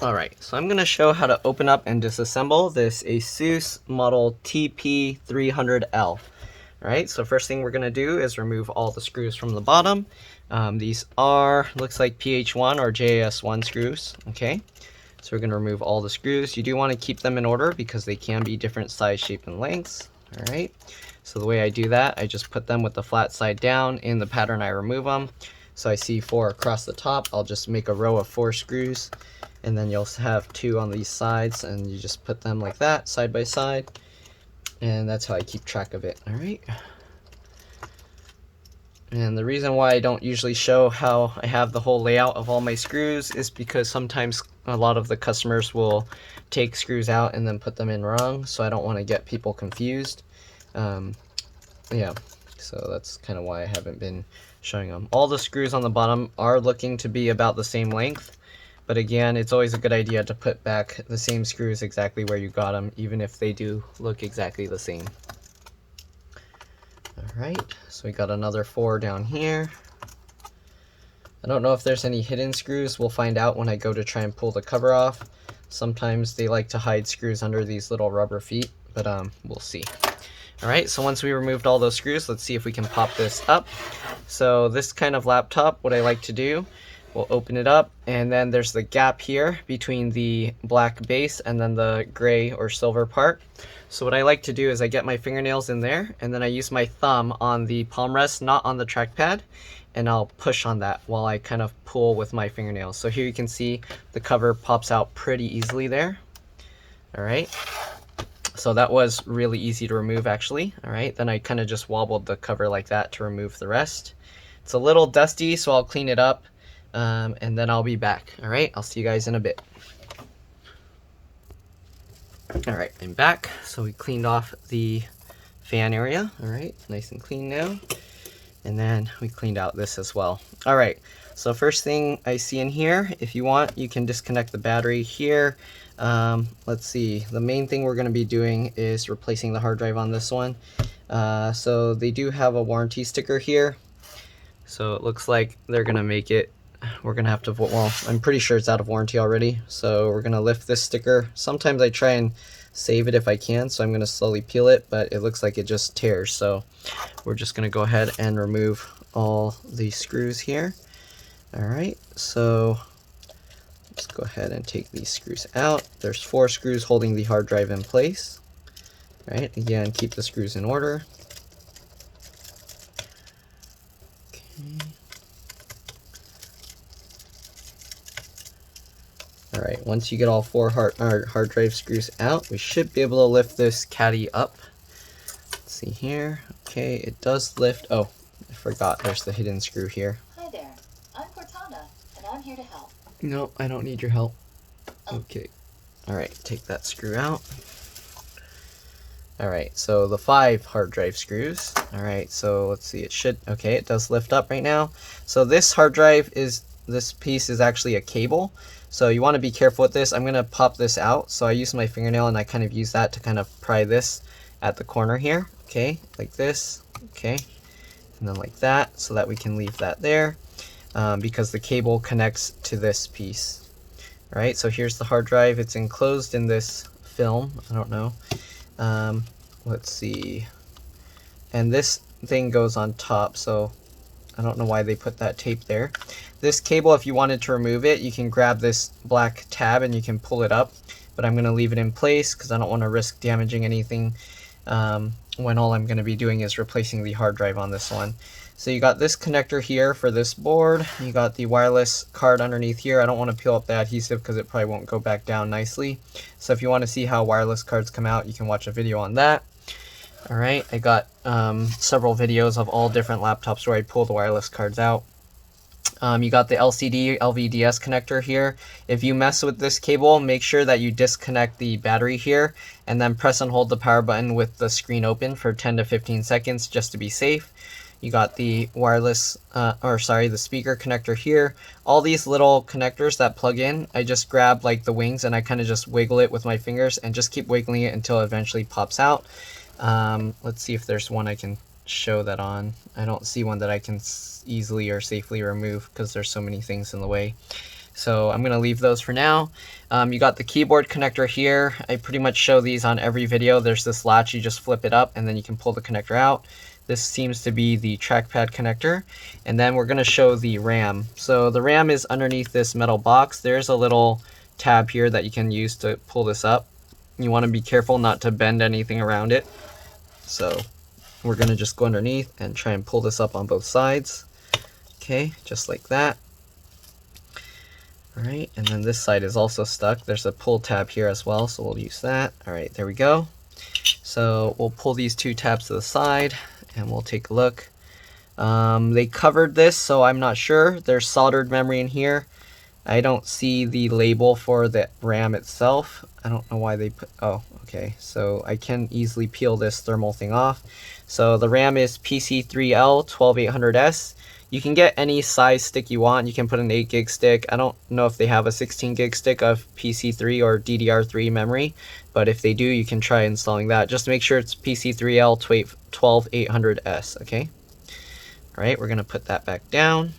Alright, so I'm going to show how to open up and disassemble this ASUS model TP300L. Alright, so first thing we're going to do is remove all the screws from the bottom. These are, looks like PH1 or JS1 screws. Okay, so we're going to remove all the screws. You do want to keep them in order because they can be different size, shape, and lengths. Alright, so the way I do that, I just put them with the flat side down in the pattern I remove them. So I see 4 across the top. I'll just make a row of 4 screws, and then you'll have 2 on these sides, and you just put them like that, side by side, and that's how I keep track of it. All right. And the reason why I don't usually show how I have the whole layout of all my screws is because sometimes a lot of the customers will take screws out and then put them in wrong, so I don't want to get people confused. Yeah, so that's kind of why I haven't been showing them. All the screws on the bottom are looking to be about the same length, but again, it's always a good idea to put back the same screws exactly where you got them, even if they do look exactly the same. Alright, so we got another 4 down here. I don't know if there's any hidden screws. We'll find out when I go to try and pull the cover off. Sometimes they like to hide screws under these little rubber feet, but we'll see. Alright, so once we removed all those screws, let's see if we can pop this up. So this kind of laptop, what I like to do, we'll open it up, and then there's the gap here between the black base and then the gray or silver part. So what I like to do is I get my fingernails in there, and then I use my thumb on the palm rest, not on the trackpad, and I'll push on that while I kind of pull with my fingernails. So here you can see the cover pops out pretty easily there. Alright. So that was really easy to remove actually. Alright, then I kind of just wobbled the cover like that to remove the rest. It's a little dusty, so I'll clean it up, and then I'll be back. Alright, I'll see you guys in a bit. Alright, I'm back. So we cleaned off the fan area. Alright, nice and clean now. And then we cleaned out this as well. Alright, so first thing I see in here, if you want, you can disconnect the battery here. Let's see, the main thing we're going to be doing is replacing the hard drive on this one. So they do have a warranty sticker here. So it looks like they're going to make it, we're going to have to, well, I'm pretty sure it's out of warranty already. So we're going to lift this sticker. Sometimes I try and save it if I can, so I'm going to slowly peel it, but it looks like it just tears. So we're just going to go ahead and remove all these screws here. Alright, so let's go ahead and take these screws out. There's 4 screws holding the hard drive in place. Right, again, keep the screws in order. Okay. Alright, once you get all 4 hard drive screws out, we should be able to lift this caddy up. Let's see here. Okay, it does lift. Oh, I forgot there's the hidden screw here. Hi there, I'm Cortana, and I'm here to help. No, I don't need your help. Okay. Alright, take that screw out. Alright, so the 5 hard drive screws. Alright, so let's see, it should, okay, it does lift up right now. So this hard drive is, this piece is actually a cable. So you want to be careful with this. I'm going to pop this out. So I use my fingernail and I kind of use that to kind of pry this at the corner here. Okay, like this. Okay, and then like that, so that we can leave that there because the cable connects to this piece. Alright, so here's the hard drive. It's enclosed in this film. I don't know. Let's see. And this thing goes on top, so I don't know why they put that tape there. This cable, if you wanted to remove it, you can grab this black tab and you can pull it up. But I'm going to leave it in place because I don't want to risk damaging anything when all I'm going to be doing is replacing the hard drive on this one. So you got this connector here for this board. You got the wireless card underneath here. I don't want to peel up the adhesive because it probably won't go back down nicely. So if you want to see how wireless cards come out, you can watch a video on that. Alright, I got several videos of all different laptops where I pull the wireless cards out. You got the LCD LVDS connector here. If you mess with this cable, make sure that you disconnect the battery here and then press and hold the power button with the screen open for 10 to 15 seconds just to be safe. You got the wireless, the speaker connector here. All these little connectors that plug in, I just grab like the wings and I kind of just wiggle it with my fingers and just keep wiggling it until it eventually pops out. Let's see if there's one I can show that on. I don't see one that I can easily or safely remove because there's so many things in the way. So I'm gonna leave those for now. You got the keyboard connector here. I pretty much show these on every video. There's this latch, you just flip it up and then you can pull the connector out. This seems to be the trackpad connector. And then we're gonna show the RAM. So the RAM is underneath this metal box. There's a little tab here that you can use to pull this up. You wanna be careful not to bend anything around it. So we're gonna just go underneath and try and pull this up on both sides. Okay, just like that. All right, and then this side is also stuck. There's a pull tab here as well, so we'll use that. All right, there we go. So we'll pull these two tabs to the side and we'll take a look. They covered this, so I'm not sure. There's soldered memory in here. I don't see the label for the RAM itself. I don't know why they put, oh, okay. So I can easily peel this thermal thing off. So the RAM is PC3L 12800S. You can get any size stick you want. You can put an 8 gig stick. I don't know if they have a 16 gig stick of PC3 or DDR3 memory, but if they do, you can try installing that. Just make sure it's PC3L 12800S, okay? All right, we're gonna put that back down.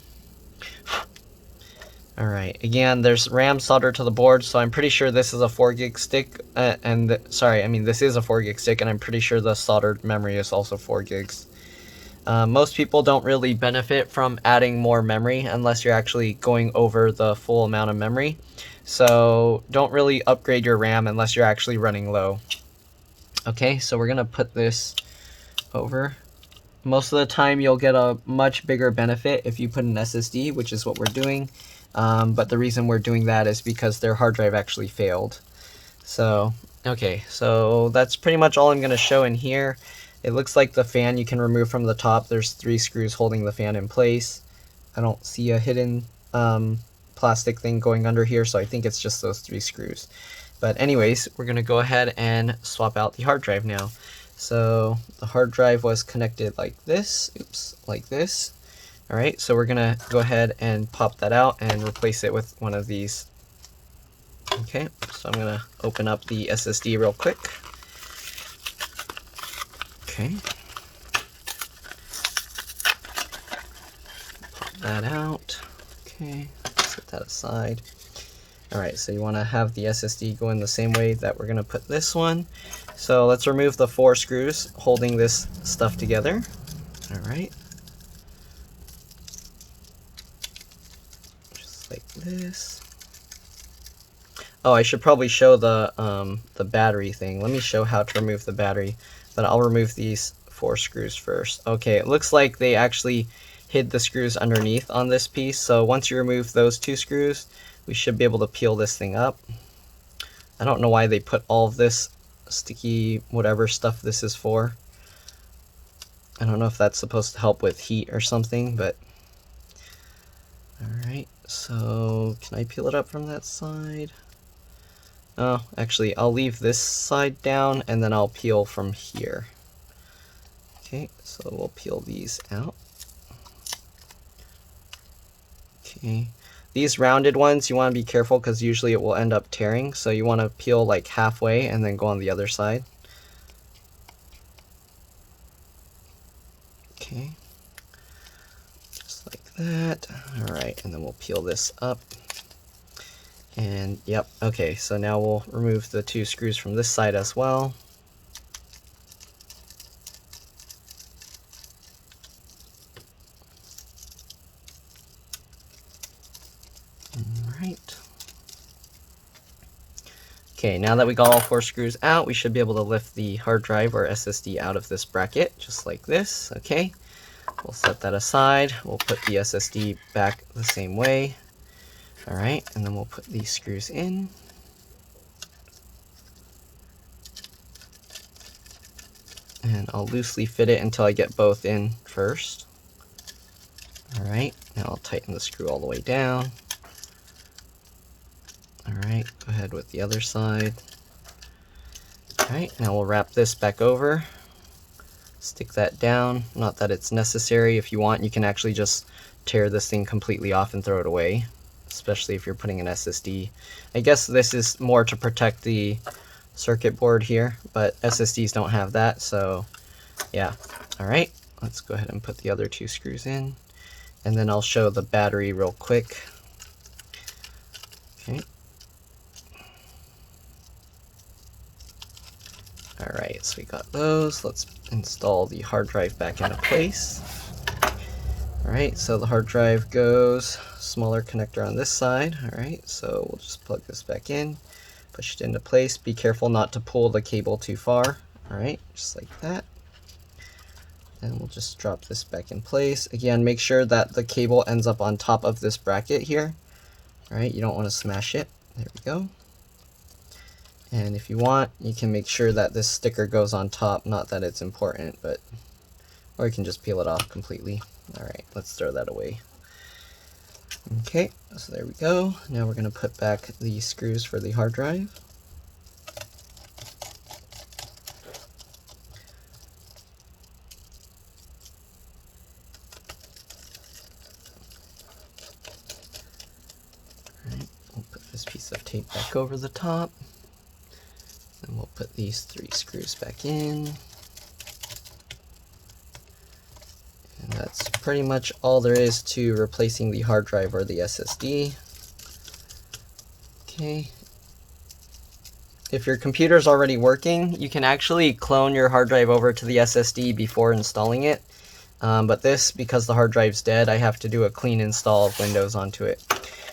All right, again, there's RAM soldered to the board, so I'm pretty sure this is a 4 gig stick, this is a 4 gig stick, and I'm pretty sure the soldered memory is also 4 gigs. Most people don't really benefit from adding more memory unless you're actually going over the full amount of memory. So don't really upgrade your RAM unless you're actually running low. Okay, so we're gonna put this over. Most of the time you'll get a much bigger benefit if you put an SSD, which is what we're doing. But the reason we're doing that is because their hard drive actually failed. So, okay, so that's pretty much all I'm gonna show in here. It looks like the fan you can remove from the top. There's 3 screws holding the fan in place. I don't see a hidden plastic thing going under here, so I think it's just those 3 screws. But anyways, we're gonna go ahead and swap out the hard drive now. So the hard drive was connected like this, like this. All right, so we're gonna go ahead and pop that out and replace it with one of these. Okay, so I'm gonna open up the SSD real quick. Okay. Pop that out. Okay, set that aside. Alright, so you want to have the SSD go in the same way that we're going to put this one. So let's remove the 4 screws holding this stuff together. Alright. Just like this. Oh, I should probably show the battery thing. Let me show how to remove the battery. But I'll remove these 4 screws first. Okay, it looks like they actually hid the screws underneath on this piece. So once you remove those 2 screws, we should be able to peel this thing up. I don't know why they put all of this sticky whatever stuff this is for. I don't know if that's supposed to help with heat or something, but alright, so can I peel it up from that side? Oh, actually, I'll leave this side down and then I'll peel from here. Okay, so we'll peel these out. Okay, these rounded ones, you want to be careful because usually it will end up tearing. So you want to peel like halfway and then go on the other side. Okay, just like that. Alright, and then we'll peel this up. And yep, okay, so now we'll remove the 2 screws from this side as well. Alright. Okay, now that we got all 4 screws out, we should be able to lift the hard drive or SSD out of this bracket, just like this, okay? We'll set that aside. We'll put the SSD back the same way. Alright, and then we'll put these screws in. And I'll loosely fit it until I get both in first. Alright, now I'll tighten the screw all the way down. Alright, go ahead with the other side. Alright, now we'll wrap this back over. Stick that down. Not that it's necessary. If you want, you can actually just tear this thing completely off and throw it away. Especially if you're putting an SSD. I guess this is more to protect the circuit board here, but SSDs don't have that, so yeah. Alright, let's go ahead and put the other 2 screws in, and then I'll show the battery real quick. Okay. Alright, so we got those. Let's install the hard drive back into place. Alright, so the hard drive goes, smaller connector on this side. Alright, so we'll just plug this back in, push it into place. Be careful not to pull the cable too far. Alright, just like that. And we'll just drop this back in place. Again, make sure that the cable ends up on top of this bracket here. Alright, you don't want to smash it. There we go. And if you want, you can make sure that this sticker goes on top. Not that it's important, but, or you can just peel it off completely. Alright, let's throw that away. Okay, so there we go. Now we're going to put back the screws for the hard drive. Alright, we'll put this piece of tape back over the top. And we'll put these 3 screws back in. And that's pretty much all there is to replacing the hard drive or the SSD. Okay. If your computer's already working, you can actually clone your hard drive over to the SSD before installing it. But this, because the hard drive's dead, I have to do a clean install of Windows onto it.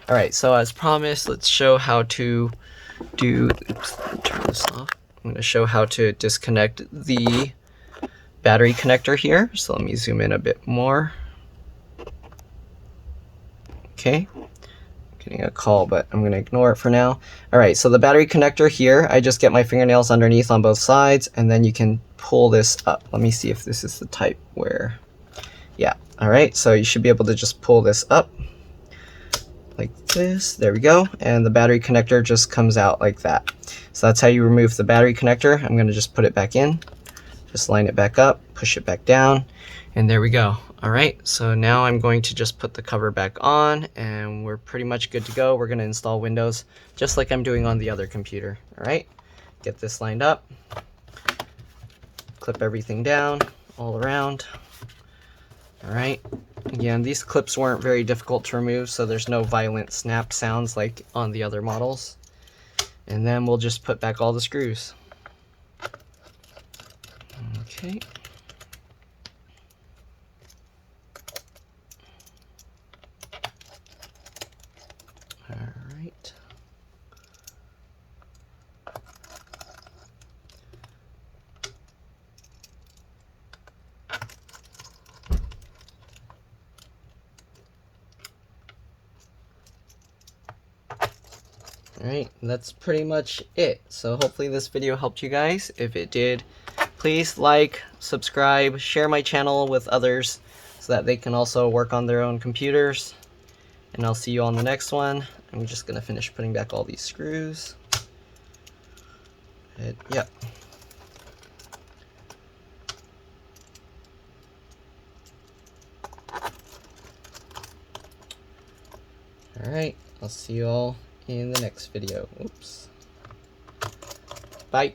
Alright, so as promised, let's show how to oops, let me turn this off. I'm going to show how to disconnect the battery connector here. So let me zoom in a bit more. Okay, I'm getting a call, but I'm going to ignore it for now. Alright, so the battery connector here, I just get my fingernails underneath on both sides, and then you can pull this up. Let me see if this is the type where, yeah. Alright, so you should be able to just pull this up like this. There we go. And the battery connector just comes out like that. So that's how you remove the battery connector. I'm going to just put it back in. Just line it back up, push it back down, and there we go. Alright, so now I'm going to just put the cover back on, and we're pretty much good to go. We're going to install Windows just like I'm doing on the other computer. Alright, get this lined up, clip everything down all around. Alright, again, these clips weren't very difficult to remove, so there's no violent snap sounds like on the other models. And then we'll just put back all the screws. Okay. All right. Alright, that's pretty much it. So hopefully this video helped you guys. If it did, please like, subscribe, share my channel with others so that they can also work on their own computers. And I'll see you on the next one. I'm just going to finish putting back all these screws. Yep. Alright, I'll see you all in the next video. Oops. Bye.